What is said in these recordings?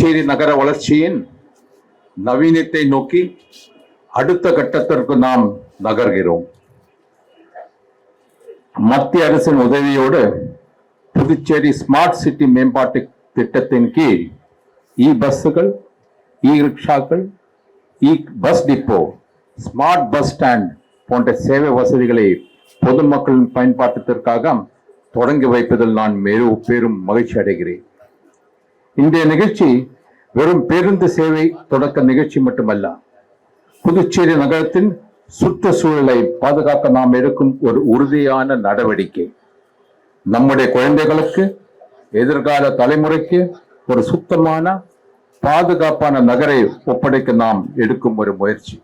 புதுச்சேரி நகர வளர்ச்சியின் நவீனத்தை நோக்கி அடுத்த கட்டத்திற்கு நாம் நகர்கிறோம். மத்திய அரசின் உதவியோடு புதுச்சேரி ஸ்மார்ட் சிட்டி மேம்பாட்டு திட்டத்தின் கீழ் பஸ்ஸுகள், ரிக்ஷாக்கள், bus depot, smart bus stand போன்ற சேவை வசதிகளை பொதுமக்களின் பயன்பாட்டிற்காக தொடங்கி வைப்பதில் நான் பெரும் மகிழ்ச்சி அடைகிறேன். இன்றைய நிகழ்ச்சி வெறும் பேருந்து சேவை தொடக்க நிகழ்ச்சி மட்டுமல்ல, புதுச்சேரி நகரத்தின் சுற்றுச்சூழலை பாதுகாக்க நாம் எடுக்கும் ஒரு உறுதியான நடவடிக்கை. நம்முடைய குழந்தைகளுக்கு, எதிர்கால தலைமுறைக்கு ஒரு சுத்தமான பாதுகாப்பான நகரை ஒப்படைக்க நாம் எடுக்கும் ஒரு முயற்சி.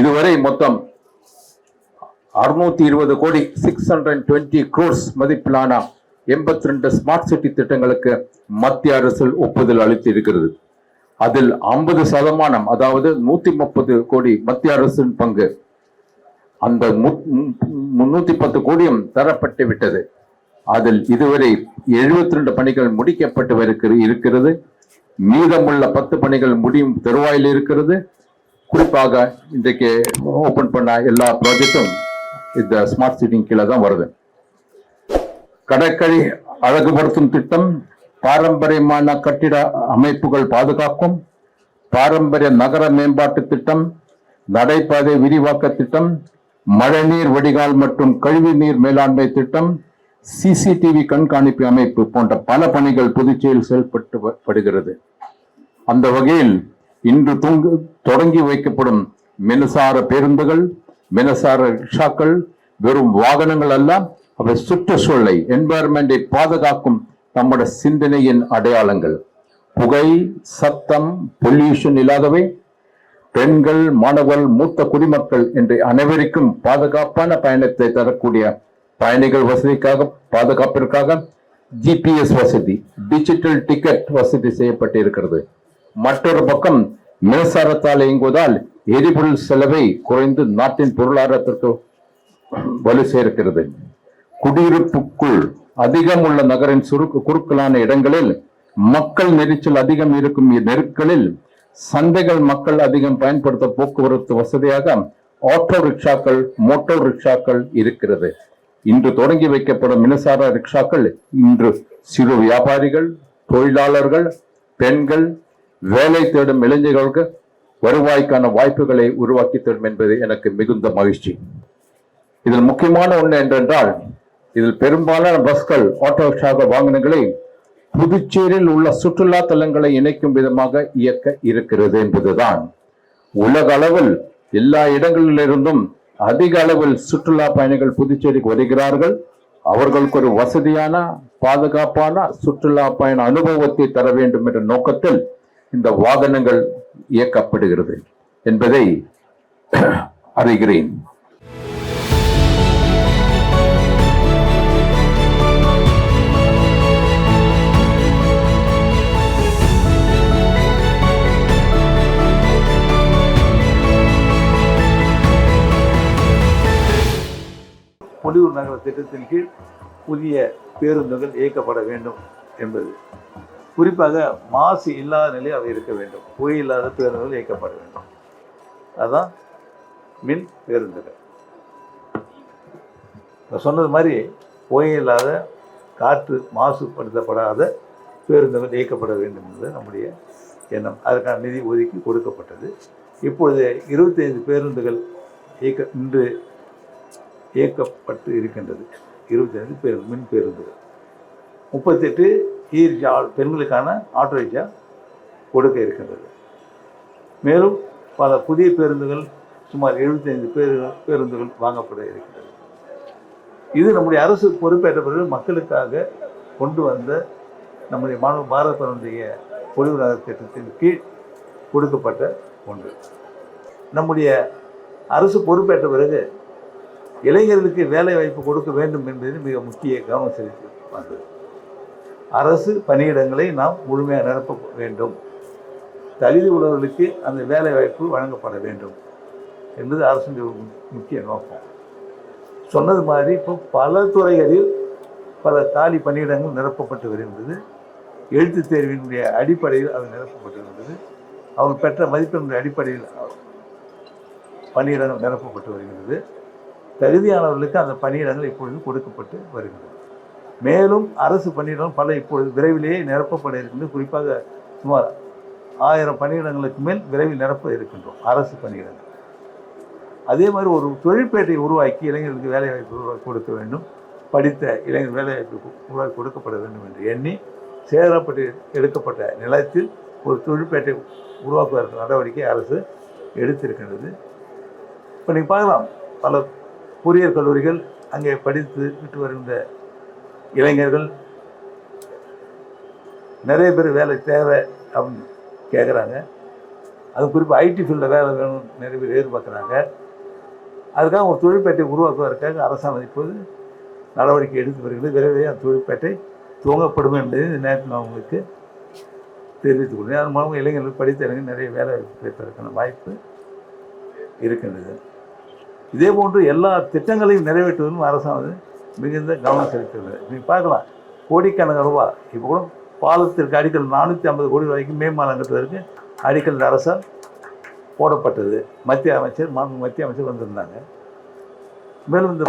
இதுவரை மொத்தம் 620 கோடி 620 crores மதிப்பிலான 82 ஸ்மார்ட் சிட்டி திட்டங்களுக்கு மத்திய அரசு ஒப்புதல் அளித்து இருக்கிறது. அதில் 50%, அதாவது 130 கோடி மத்திய அரசின் பங்கு. அந்த 310 கோடியும் தரப்பட்டு விட்டது. அதில் இதுவரை 72 பணிகள் முடிக்கப்பட்டு இருக்கிறது. மீதமுள்ள 10 பணிகள் முடியும் தருவாயில் இருக்கிறது. குறிப்பாக இன்றைக்கு ஓபன் பண்ண எல்லா ப்ராஜெக்டும் இந்த ஸ்மார்ட் சிட்டி கீழே தான் வருது. கடற்கரை அழகுபடுத்தும் திட்டம், பாரம்பரியமான கட்டிட அமைப்புகள் பாதுகாக்கும், பாரம்பரிய நகர மேம்பாட்டு திட்டம், நடைபாதை விரிவாக்க திட்டம், மழைநீர் வடிகால் மற்றும் கழிவு நீர் மேலாண்மை திட்டம், சிசிடிவி கண்காணிப்பு அமைப்பு போன்ற பல பணிகள் புதுச்சேரியில் செயல்படுகிறது. அந்த வகையில் இன்று தொடங்கி வைக்கப்படும் மின்சார பேருந்துகள், மின்சார ரிக்ஷாக்கள் வெறும் வாகனங்கள் அல்ல, அவை சுற்றுச்சூழலை, என்வாயர்மெண்டை பாதுகாக்கும் நம்முடைய சிந்தனையின் அடையாளங்கள். புகை, சத்தம், பொல்யூஷன் இல்லாதவை, பெண்கள், மாணவர்கள், மூத்த குடிமக்கள் என்று அனைவருக்கும் பாதுகாப்பான பயணத்தை தரக்கூடிய பயணிகள் வசதிக்காக, பாதுகாப்பிற்காக GPS வசதி, டிஜிட்டல் டிக்கெட் வசதி செய்யப்பட்டு இருக்கிறது. மற்றொரு பக்கம் மின்சாரத்தால் இயங்குவதால் எரிபொருள் செலவை குறைந்து நாட்டின் பொருளாதாரத்திற்கு வலு சேர்க்கிறது. குடியிருப்புக்குள் அதிகம் உள்ள நகரின் குறுக்கலான இடங்களில், மக்கள் நெரிச்சல் அதிகம் இருக்கும் நெருக்களில், சந்தைகள் மக்கள் அதிகம் பயன்படுத்த போக்குவரத்து வசதியாக ஆட்டோ ரிக்ஷாக்கள், மோட்டார் ரிக்ஷாக்கள் இருக்கிறது. இன்று தொடங்கி வைக்கப்படும் மின்சார ரிக்ஷாக்கள் இன்று சிறு வியாபாரிகள், தொழிலாளர்கள், பெண்கள், வேலை தேடும் இளைஞர்களுக்கு வருவாய்க்கான வாய்ப்புகளை உருவாக்கி தரும் என்பது எனக்கு மிகுந்த மகிழ்ச்சி. இதில் முக்கியமான ஒன்று என்றென்றால், இதில் பெரும்பாலான பஸ்கள், ஆட்டோ ரிக்ஷா வாகனங்களை புதுச்சேரியில் உள்ள சுற்றுலா தலங்களை இணைக்கும் விதமாக இயக்க இருக்கிறது என்பதுதான். உலக அளவில் எல்லா இடங்களிலிருந்தும் அதிக அளவில் சுற்றுலா பயணிகள் புதுச்சேரிக்கு வருகிறார்கள். அவர்களுக்கு ஒரு வசதியான, பாதுகாப்பான சுற்றுலா பயண அனுபவத்தை தர வேண்டும் என்ற நோக்கத்தில் இந்த வாகனங்கள் இயக்கப்படுகிறது என்பதை அறிகிறேன். பொலிவூர் நகர திட்டத்தின் கீழ் புதிய பேருந்துகள் இயக்கப்பட வேண்டும் என்பது. குறிப்பாக மாசு இல்லாத நிலை அவை இருக்க வேண்டும். புகை இல்லாத பேருந்துகள் இயக்கப்பட வேண்டும். அதுதான் மின் பேருந்துகள். சொன்னது மாதிரி புகை இல்லாத, காற்று மாசுபடுத்தப்படாத பேருந்துகள் இயக்கப்பட வேண்டும் என்பது நம்முடைய எண்ணம். அதற்கான நிதி ஒதுக்கி கொடுக்கப்பட்டது. இப்பொழுது 25 பேருந்துகள் இன்று இயக்கப்பட்டு இருக்கின்றது. 25 பேருந்து, மின் பேருந்துகள். 38 ரிக்ஷா, பெண்களுக்கான ஆட்டோ ரிக்ஷா கொடுக்க இருக்கின்றது. மேலும் பல புதிய பேருந்துகள், சுமார் 75 பேருந்துகள் வாங்கப்பட இருக்கின்றது. இது நம்முடைய அரசு பொறுப்பேற்ற பிறகு மக்களுக்காக கொண்டு வந்த நம்முடைய பாரத பிரதமருடைய பொலிவு நகர திட்டத்தின் கீழ் கொடுக்கப்பட்ட ஒன்று. நம்முடைய அரசு பொறுப்பேற்ற பிறகு இளைஞர்களுக்கு வேலை வாய்ப்பு கொடுக்க வேண்டும் என்பது மிக முக்கிய கவனம் செலுத்தி வந்தது. அரசு பணியிடங்களை நாம் முழுமையாக நிரப்ப வேண்டும். தகுதி உள்ளவர்களுக்கு அந்த வேலை வாய்ப்பு வழங்கப்பட வேண்டும். என்பது அரசுடைய ஒரு முக்கிய நோக்கம். சொன்னது மாதிரி இப்போ பல துறைகளில் பல காலி பணியிடங்கள் நிரப்பப்பட்டு வருகின்றது. எழுத்துத் தேர்வினுடைய அடிப்படையில் அது நிரப்பப்பட்டு வருகிறது. அவங்க பெற்ற மதிப்பெண்ணுடைய அடிப்படையில் பணியிடங்கள் நிரப்பப்பட்டு வருகிறது. தகுதியானவர்களுக்கு அந்த பணியிடங்கள் இப்பொழுது கொடுக்கப்பட்டு வருகிறது. மேலும் அரசு பணியிடம் பல இப்பொழுது விரைவிலேயே நிரப்பப்பட இருக்கின்றது. குறிப்பாக சுமார் 1000 பணியிடங்களுக்கு மேல் விரைவில் நிரப்ப இருக்கின்றோம் அரசு பணியிடங்கள். அதே மாதிரி ஒரு தொழிற்பேட்டை உருவாக்கி இளைஞர்களுக்கு வேலைவாய்ப்பு உருவாக்கி கொடுக்க வேண்டும், படித்த இளைஞர் வேலைவாய்ப்பு உருவாக்கி கொடுக்கப்பட வேண்டும் என்று எண்ணி சேரப்பட்டு எடுக்கப்பட்ட நிலத்தில் ஒரு தொழிற்பேட்டை உருவாக்குவதற்கு நடவடிக்கை அரசு எடுத்திருக்கின்றது. இப்போ நீங்கள் பார்க்கலாம், பல பொறியியல் கல்லூரிகள் அங்கே படித்து விட்டு வருகின்ற இளைஞர்கள் நிறைய பேர் வேலை தேவை அப்படின்னு கேட்குறாங்க. அது குறிப்பாக ஐடி ஃபீல்டில் வேலை வேணும் நிறைய பேர் எதிர்பார்க்குறாங்க. அதுக்காக ஒரு தொழிற்பேட்டை உருவாக்குவதற்காக அரசாங்கம் இப்போது நடவடிக்கை எடுத்து வருகிறது. விரைவில் அந்த தொழிற்பேட்டை துவங்கப்படும் என்பதை இந்த நேரத்தில் நான் உங்களுக்கு தெரிவித்துக் கொள்கிறேன். அதன் மூலமாக இளைஞர்கள் படித்த இளைஞர்கள் நிறைய வேலை கிடைப்பதற்கான வாய்ப்பு இருக்கின்றது. இதே போன்று எல்லா திட்டங்களையும் நிறைவேற்றுவதும் அரசாங்கம் மிகுந்த கவனம் செலுத்துகிறது. நீங்கள் பார்க்கலாம், கோடிக்கணக்கான ரூபாய் இப்போ கூட பாலத்திற்கு அடிக்கல் 450 கோடி ரூபாய்க்கு மேம்பாலம் கட்டுவதற்கு அடிக்கல் அரசால் போடப்பட்டது. மத்திய அமைச்சர் வந்திருந்தாங்க. மேலும் இந்த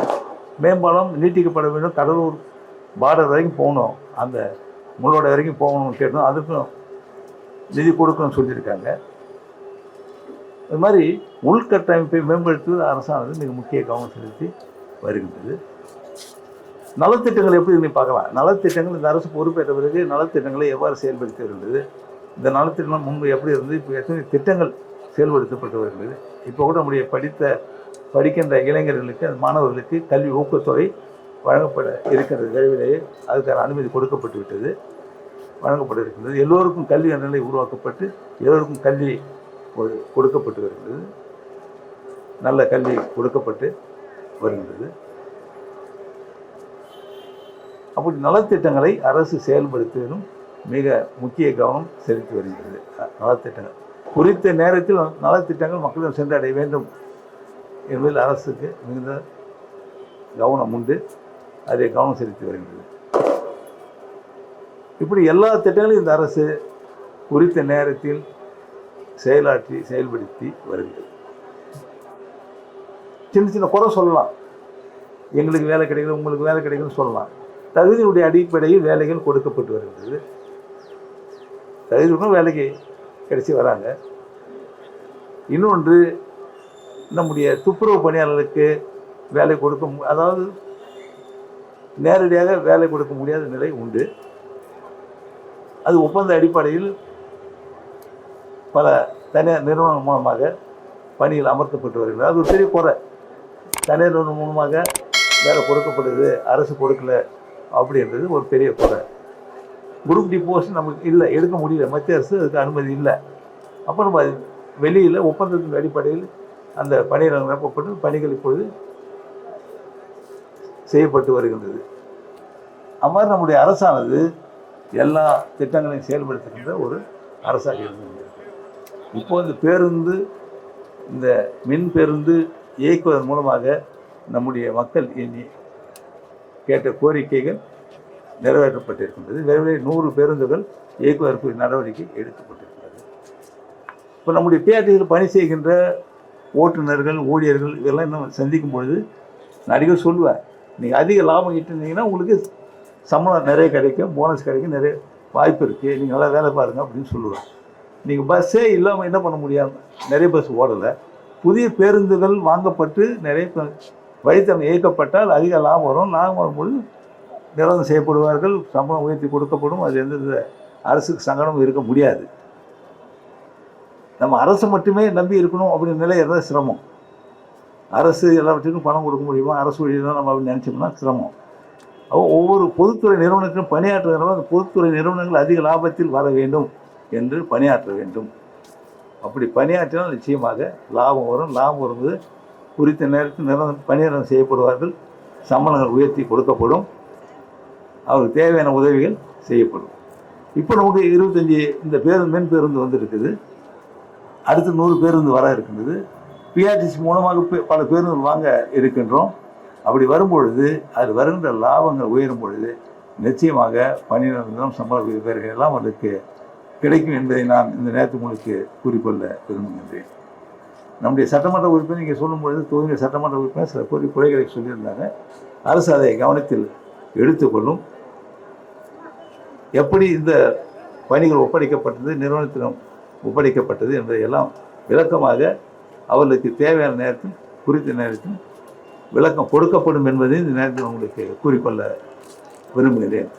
மேம்பாலம் நீட்டிக்கப்பட வேண்டும், கடலூர் பார்டர் வரைக்கும் போகணும், அந்த முள்ளோட வரைக்கும் போகணும்னு கேட்டோம். அதுக்கும் நிதி கொடுக்கணும்னு சொல்லியிருக்காங்க. இது மாதிரி உள்கட்டமைப்பை மேம்படுத்துவது அரசாங்கம் மிக முக்கிய கவனம் செலுத்தி வருகின்றது. நலத்திட்டங்கள் எப்படி நீங்கள் பார்க்கலாம். நலத்திட்டங்கள் இந்த அரசு பொறுப்பேற்ற பிறகு நலத்திட்டங்களை எவ்வாறு செயல்படுத்தி வருகிறது, இந்த நலத்திட்டம் முன்பு எப்படி இருந்தது, இப்போ எத்தனை திட்டங்கள் செயல்படுத்தப்பட்டு வருகிறது. இப்போ கூட நம்முடைய படிக்கின்ற இளைஞர்களுக்கு மாணவர்களுக்கு கல்வி ஊக்கத்தொகை வழங்கப்பட இருக்கிறது. விரைவிலேயே அதுக்கான அனுமதி கொடுக்கப்பட்டு விட்டது, வழங்கப்பட இருக்கின்றது. எல்லோருக்கும் கல்வி என்ற நிலை உருவாக்கப்பட்டு எல்லோருக்கும் கல்வி கொடுக்கப்பட்டு வருகிறது. நல்ல கல்வி கொடுக்கப்பட்டு வருகின்றது. அப்படி நலத்திட்டங்களை அரசு செயல்படுத்துவதும் மிக முக்கிய கவனம் செலுத்தி வருகிறது. நலத்திட்டங்கள் குறித்த நேரத்தில் நலத்திட்டங்கள் மக்களிடம் சென்றடைய வேண்டும் என்பதில் அரசுக்கு மிகுந்த கவனம் உண்டு, அதை கவனம் செலுத்தி வருகிறது. இப்படி எல்லா திட்டங்களையும் இந்த அரசு குறித்த நேரத்தில் செயல்படுத்தி வருகிறது. சின்ன சின்ன குறை சொல்லலாம், எங்களுக்கு வேலை கிடைக்கல உங்களுக்கு வேலை கிடைக்கலன்னு சொல்லலாம். தகுதியுடைய அடிப்படையில் வேலைகள் கொடுக்கப்பட்டு வருகிறது. தகுதியுடன் வேலைக்கு கிடைச்சி வராங்க. இன்னொன்று, நம்முடைய துப்புரவு பணியாளர்களுக்கு வேலை அதாவது நேரடியாக வேலை கொடுக்க முடியாத நிலை உண்டு. அது ஒப்பந்த அடிப்படையில் பல தனியார் நிறுவனம் மூலமாக பணியில் அமர்த்தப்பட்டு வருகிறது. அது ஒரு பெரிய குறை. தனியார் நிறுவனம் மூலமாக வேலை கொடுக்கப்படுது, அரசு கொடுக்கல அப்படின்றது ஒரு பெரிய குறை. குரூப் டி போஸ்ட் நமக்கு இல்லை, எடுக்க முடியல, மத்திய அரசு அதுக்கு அனுமதி இல்லை. அப்போ நம்ம வெளியில் ஒப்பந்தத்தின் அடிப்படையில் அந்த பணியிடங்கள் நிரப்பப்பட்டு பணிகள் இப்பொழுது செய்யப்பட்டு வருகின்றது. அவ்வாறு நம்முடைய அரசானது எல்லா திட்டங்களையும் செயல்படுத்துகின்ற ஒரு அரசாக இருந்தது. இப்போது இந்த பேருந்து, இந்த மின் பேருந்து இயக்குவதன் மூலமாக நம்முடைய மக்கள் கேட்ட கோரிக்கைகள் நிறைவேற்றப்பட்டிருக்கின்றது. விரைவில் 100 பேருந்துகள் இயக்குவதற்கு நடவடிக்கை எடுக்கப்பட்டிருக்கிறது. இப்போ நம்முடைய பேட்டையில் பணி செய்கின்ற ஓட்டுநர்கள், ஊழியர்கள் இதெல்லாம் இன்னும் சந்திக்கும் பொழுது நடிகர் சொல்லுவேன், நீங்கள் அதிக லாபம் ஈட்டிருந்தீங்கன்னா உங்களுக்கு சம்பளம் நிறைய கிடைக்கும், போனஸ் கிடைக்கும், நிறைய வாய்ப்பு இருக்குது, நீங்கள் நல்லா வேலை பாருங்கள் அப்படின்னு சொல்லுவேன். நீங்கள் பஸ்ஸே இல்லாமல் என்ன பண்ண முடியாமல் நிறைய பஸ் ஓடலை. புதிய பேருந்துகள் வாங்கப்பட்டு நிறைய வழித்தடம் இயக்கப்பட்டால் அதிக லாபம் வரும். லாபம் வரும்பொழுது நிரந்தரம் செய்யப்படுவார்கள், சம்பளம் உயர்த்தி கொடுக்கப்படும். அது எந்த அரசுக்கு சங்கடமும் இருக்க முடியாது. நம்ம அரசு மட்டுமே நம்பி இருக்கணும் அப்படின்ற நிலை இருந்தால் சிரமம். அரசு எல்லாவற்றுக்கும் பணம் கொடுக்க முடியுமா, அரசு வழியில் நம்ம அப்படின்னு நினச்சோம்னா சிரமம். அப்போ ஒவ்வொரு பொதுத்துறை நிறுவனத்திலும் பணியாற்றுகிறவங்க அந்த பொதுத்துறை நிறுவனங்கள் அதிக லாபத்தில் வர வேண்டும் என்று பணியாற்ற வேண்டும். அப்படி பணியாற்றினால் நிச்சயமாக லாபம் வரும். லாபம் வரும்போது குறித்த நேரத்தில் பணியிடம் செய்யப்படுவார்கள், சம்பளங்கள் உயர்த்தி கொடுக்கப்படும், அவருக்கு தேவையான உதவிகள் செய்யப்படும். இப்போ நமக்கு 25 இந்த மின் பேருந்து வந்துருக்குது. அடுத்து 100 பேருந்து வர இருக்கின்றது. பிஆர்டிசி மூலமாக பல பேருந்துகள் வாங்க இருக்கின்றோம். அப்படி வரும்பொழுது அது வருகின்ற லாபங்கள் உயரும் பொழுது நிச்சயமாக பணியிடம் சம்பள உயர்வுகள் எல்லாம் அவர்களுக்கு கிடைக்கும் என்பதை நான் இந்த நேரத்தில் உங்களுக்கு கூறிக்கொள்ள விரும்புகின்றேன். நம்முடைய சட்டமன்ற உறுப்பினர் நீங்கள் சொல்லும் பொழுது தொகுதி சட்டமன்ற உறுப்பினர் சில குறைகளை சொல்லியிருந்தாங்க. அரசு அதை கவனத்தில் எடுத்துக்கொள்ளும். எப்படி இந்த பணிகள் ஒப்படைக்கப்பட்டது, நிறுவனத்திடம் ஒப்படைக்கப்பட்டது என்பதையெல்லாம் விளக்கமாக அவர்களுக்கு தேவையான நேரத்தில் குறித்த நேரத்தில் விளக்கம் கொடுக்கப்படும் என்பதை இந்த நேரத்தில் உங்களுக்கு கூறிக்கொள்ள விரும்புகிறேன்.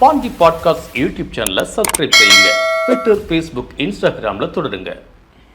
பாண்டி பாட்காஸ்ட் யூடியூப் சேனலை சப்ஸ்கிரைப் செய்யுங்க. ட்விட்டர், ஃபேஸ்புக், இன்ஸ்டாகிராம்ல தொடருங்க.